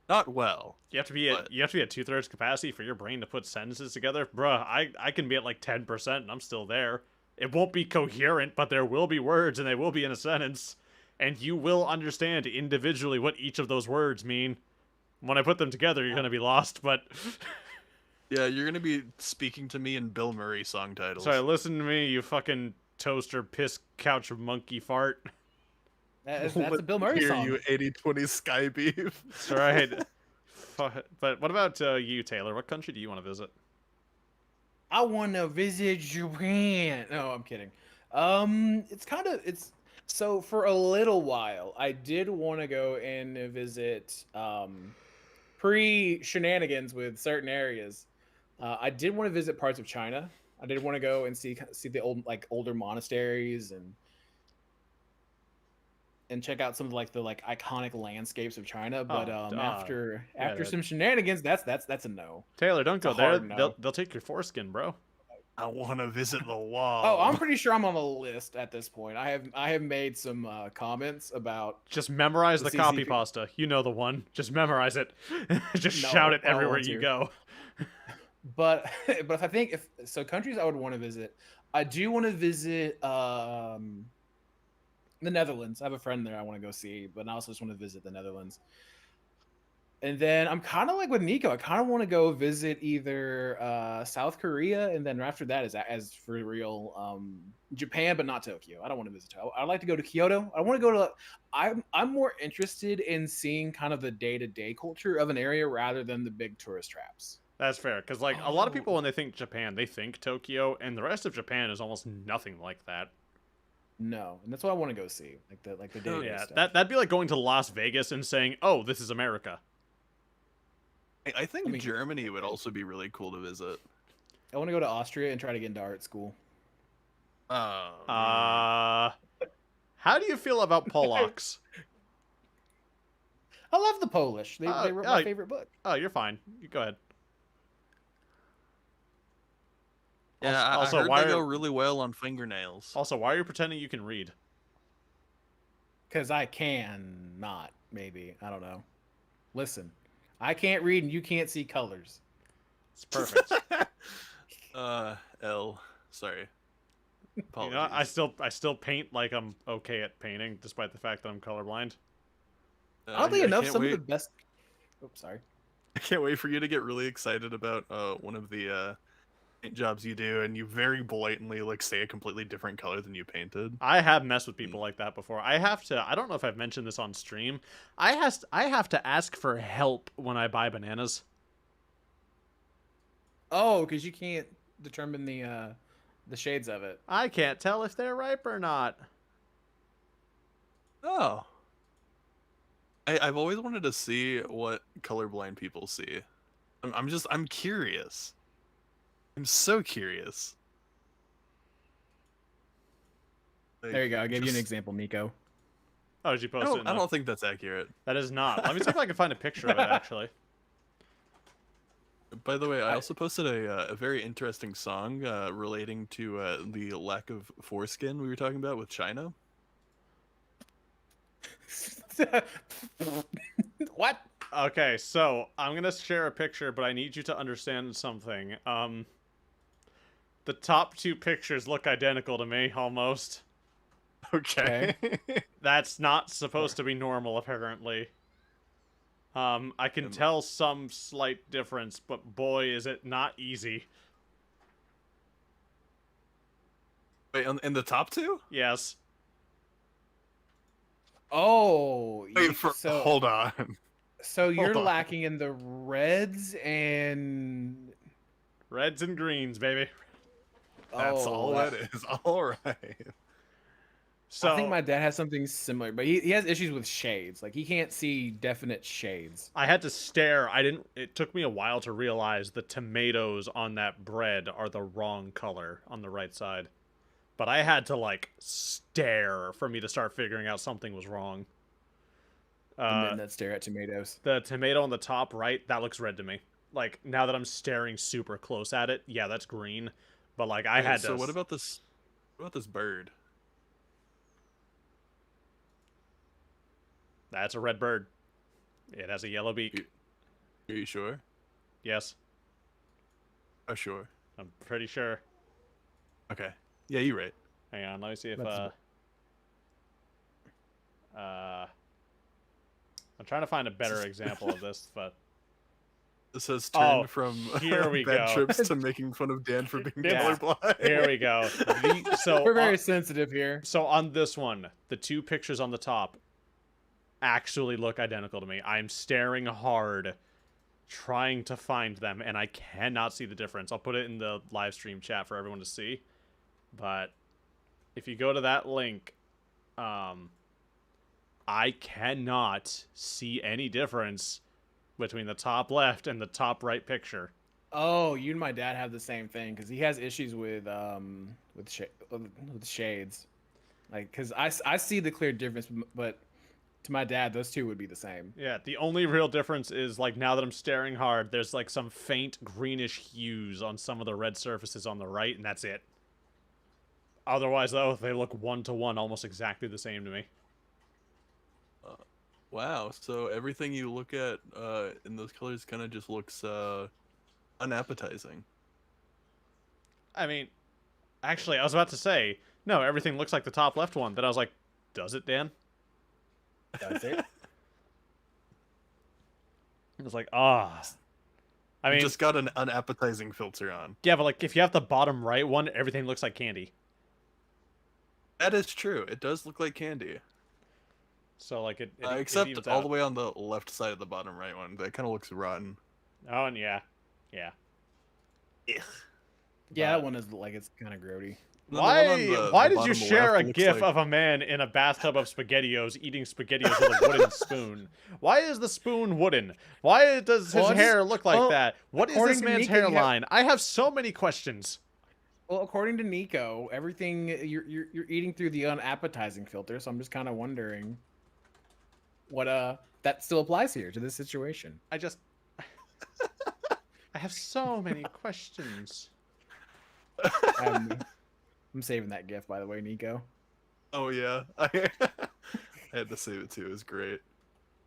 Not well. You have to be at 2/3 capacity for your brain to put sentences together, bruh. I can be at like 10% and I'm still there. It won't be coherent, but there will be words and they will be in a sentence, and you will understand individually what each of those words mean. When I put them together, you're gonna be lost. But Yeah, you're gonna be speaking to me in Bill Murray song titles. sorry, listen to me, you fucking toaster piss couch monkey fart. That's a Bill Murray Hear song. you 80/20 sky beef. That's right. But what about you, Taylor? What country do you want to visit? I want to visit Japan. No, I'm kidding. It's so for a little while I did want to go and visit pre shenanigans with certain areas. I did want to visit parts of China. I did want to go and see the older monasteries and check out some of the iconic landscapes of China. But after some shenanigans, that's a no. Taylor, don't go a there. hard no. They'll take your foreskin, bro. I want to visit the wall. Oh, I'm pretty sure I'm on the list at this point. I have made some comments about. Just memorize the The copy CCP. pasta. You know the one. Just memorize it. Just No, shout it I don't everywhere want you to. go. But if I think if so, countries I would want to visit. I do want to visit the Netherlands. I have a friend there I want to go see, but I also just want to visit the Netherlands. And then I'm kind of like with Nico. I kind of want to go visit either South Korea, and then after that is as for real Japan, but not Tokyo. I don't want to visit Tokyo. I'd like to go to Kyoto. I want to go to. I'm more interested in seeing kind of the day to day culture of an area rather than the big tourist traps. That's fair, because like a lot of people when they think Japan, they think Tokyo, and the rest of Japan is almost nothing like that. No, and that's what I want to go see, like the day Yeah, stuff. that'd be like going to Las Vegas and saying, "Oh, this is America." I think I mean- Germany would also be really cool to visit. I want to go to Austria and try to get into art school. How do you feel about Polacks? I love the Polish. They wrote my favorite book. Oh, you're fine. You go ahead. yeah, also, I heard why they are- go really well on fingernails. Also, why are you pretending you can read? Because I can not, maybe. I don't know. Listen, I can't read and you can't see colors. It's perfect. L. Sorry. You Apologies. know, I still paint like I'm okay at painting, despite the fact that I'm colorblind. Oddly enough, can't some wait, of the best. Oops, sorry. I can't wait for you to get really excited about one of the paint jobs you do, and you very blatantly like say a completely different color than you painted. I have messed with people like that before. I have to. I don't know if I've mentioned this on stream. I have to ask for help when I buy bananas. Oh, because you can't determine the shades of it. I can't tell if they're ripe or not. Oh. I've always wanted to see what colorblind people see. I'm curious. I'm so curious. Like, There you go. I gave you an just- example, Nico. Oh, did you I post it? don't, in I the- don't think that's accurate. That is not. Let me see if I can find a picture of it, actually. By the way, I also posted a very interesting song relating to the lack of foreskin we were talking about with China. What? Okay, so I'm going to share a picture, but I need you to understand something. The top two pictures look identical to me, almost. Okay. That's not supposed to be normal, apparently. I can tell some slight difference, but boy, is it not easy. Wait, in the top two? Yes. Oh, Wait, so hold on. so you're on. lacking in the reds and Reds and greens, baby. That's oh, all that- that is. All right. So, I think my dad has something similar, but he has issues with shades. Like he can't see definite shades. I had to stare. It took me a while to realize the tomatoes on that bread are the wrong color on the right side. But I had to, like, stare for me to start figuring out something was wrong. And then that stare at tomatoes. The tomato on the top right, that looks red to me. Like, now that I'm staring super close at it, yeah, that's green. But, like, I Wait, had so to... what about this? What about this bird? That's a red bird. It has a yellow beak. Are you sure? Yes, Oh, sure. I'm pretty sure. Okay. Yeah, you're right. Hang on, let me see if, That's- I'm trying to find a better example of this, but... This has turned Oh, from here we bad go. trips to making fun of Dan for being Yeah. colorblind. Here we go. So We're very sensitive here. So on this one, the two pictures on the top actually look identical to me. I'm staring hard, trying to find them, and I cannot see the difference. I'll put it in the live stream chat for everyone to see. But if you go to that link, I cannot see any difference between the top left and the top right picture. Oh, you and my dad have the same thing because he has issues with shades. Like, because I see the clear difference, but to my dad, those two would be the same. Yeah, the only real difference is, like, now that I'm staring hard, there's, like, some faint greenish hues on some of the red surfaces on the right, and that's it. Otherwise, though, they look one-to-one, almost exactly the same to me. Wow. So everything you look at in those colors kind of just looks unappetizing. I mean, Actually, I was about to say, no, everything looks like the top left one. Then I was like, does it, Dan? Does it? I was like, ah. I You mean, just got an unappetizing filter on. yeah, but like if you have the bottom right one, everything looks like candy. That is true. It does look like candy. So like it Except evens all out. the way on the left side of the bottom right one. That kind of looks rotten. Oh, and yeah. Yeah, But- that one is like it's kind of grody. Then the one on Why the did you bottom share a left looks gif like- of a man in a bathtub of SpaghettiOs eating SpaghettiOs with a wooden spoon? Why is the spoon wooden? Why does his Well, hair look like well, that? What is according this to man's Neko, you have- hairline? I have so many questions. Well, according to Neko, everything you're eating through the unappetizing filter, so I'm just kind of wondering what that still applies here to this situation. I just I have so many questions. I'm saving that gif, by the way, Nico. Oh yeah, I had to save it too. It was great.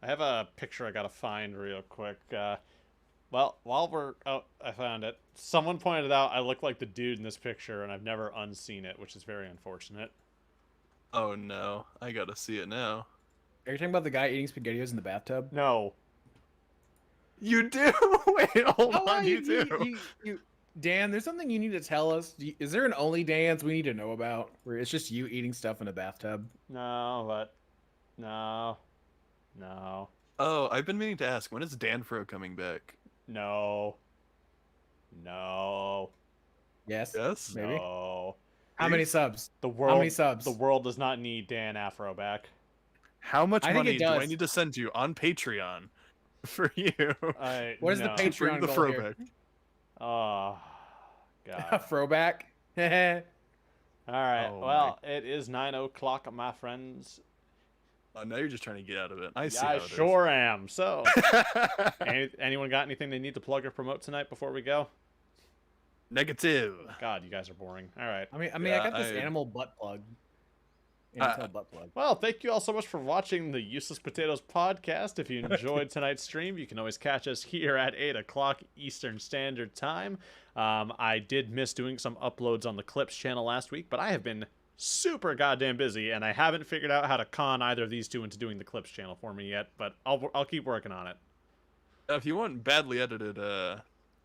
I have a picture I gotta find real quick. Well, while we're... Oh, I found it. Someone pointed out I look like the dude in this picture, and I've never unseen it, which is very unfortunate. Oh no, I gotta see it now. Are you talking about the guy eating SpaghettiOs in the bathtub? No. You do? Wait, hold on, you do. Dan, there's something you need to tell us. Is there an only Dan's we need to know about, where it's just you eating stuff in a bathtub? No, but... No. No. Oh, I've been meaning to ask, when is Danfro coming back? No. No. Yes. Yes? Maybe. No. How many subs? The world, How many subs? The world does not need Dan Afro back. How much I think money it do I does. need to send you on Patreon for you? What is the no. Patreon Bring the goal fro here? back. Oh, God. Throwback. All right. Oh, well, it is 9 o'clock, my friends. Oh, now you're just trying to get out of it. I see. I how it is. sure am. So, anyone got anything they need to plug or promote tonight before we go? Negative. God, you guys are boring. All right. I mean, Yeah, I got this I- animal butt plug. Animal butt plug. Well, thank you all so much for watching the Useless Potatoes podcast. If you enjoyed tonight's stream, you can always catch us here at 8 o'clock Eastern Standard Time. I did miss doing some uploads on the Clips channel last week, but I have been super goddamn busy, and I haven't figured out how to con either of these two into doing the Clips channel for me yet, but I'll keep working on it. If you want badly edited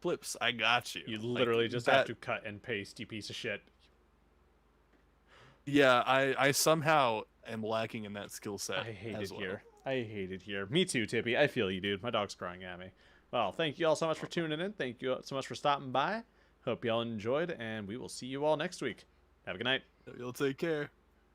clips, I got you. You Like, literally just that- have to cut and paste, you piece of shit. Yeah, I somehow am lacking in that skill set. I hate as it well. here. I hate it here. Me too, Tippy. I feel you, dude. My dog's crying at me. Well, thank you all so much for tuning in. Thank you so much for stopping by. Hope you all enjoyed, and we will see you all next week. Have a good night. You'll take care.